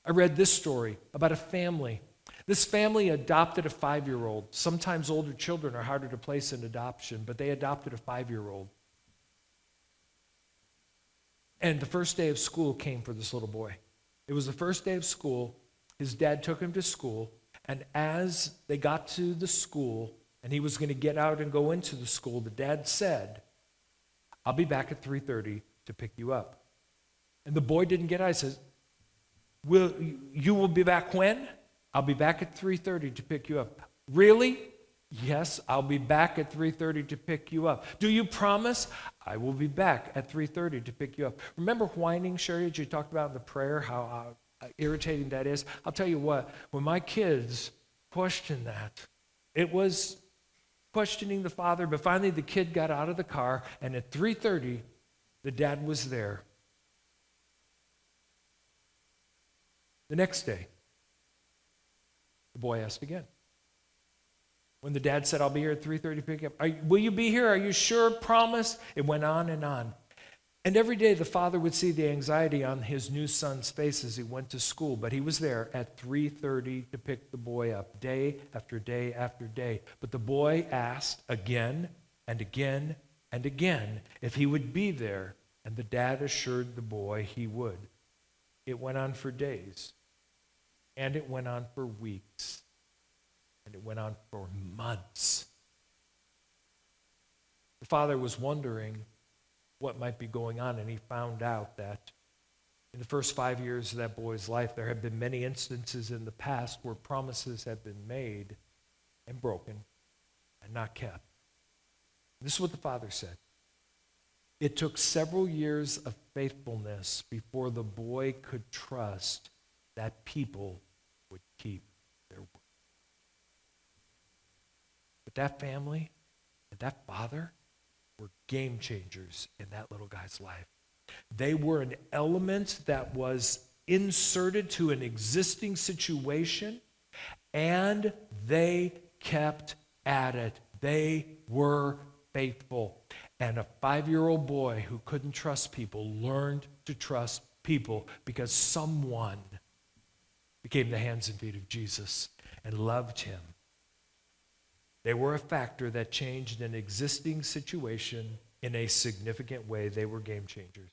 I read this story about a family. This family adopted a 5-year-old. Sometimes older children are harder to place in adoption, but they adopted a 5-year-old. And the first day of school came for this little boy. It was the first day of school. His dad took him to school, and as they got to the school, and he was going to get out and go into the school, the dad said, "I'll be back at 3:30 to pick you up." And the boy didn't get out. He says, you will be back when? "I'll be back at 3:30 to pick you up." "Really?" "Yes, I'll be back at 3:30 to pick you up." "Do you promise?" "I will be back at 3:30 to pick you up." Remember whining, Sherry, that you talked about in the prayer, how irritating that is? I'll tell you what, when my kids questioned that, it was questioning the father, but finally the kid got out of the car, and at 3:30, the dad was there. The next day, the boy asked again. When the dad said, "I'll be here at 3:30 to pick you up," "Will you be here? Are you sure? Promise?" It went on and on. And every day the father would see the anxiety on his new son's face as he went to school, but he was there at 3:30 to pick the boy up, day after day after day. But the boy asked again and again and again if he would be there, and the dad assured the boy he would. It went on for days, and it went on for weeks, and it went on for months. The father was wondering what might be going on, and he found out that in the first 5 years of that boy's life, there had been many instances in the past where promises had been made and broken and not kept. This is what the father said. It took several years of faithfulness before the boy could trust that people would keep their word. But that family and that father were game changers in that little guy's life. They were an element that was inserted to an existing situation, and they kept at it. They were faithful. And a 5-year-old boy who couldn't trust people learned to trust people because someone became the hands and feet of Jesus and loved him. They were a factor that changed an existing situation in a significant way. They were game changers.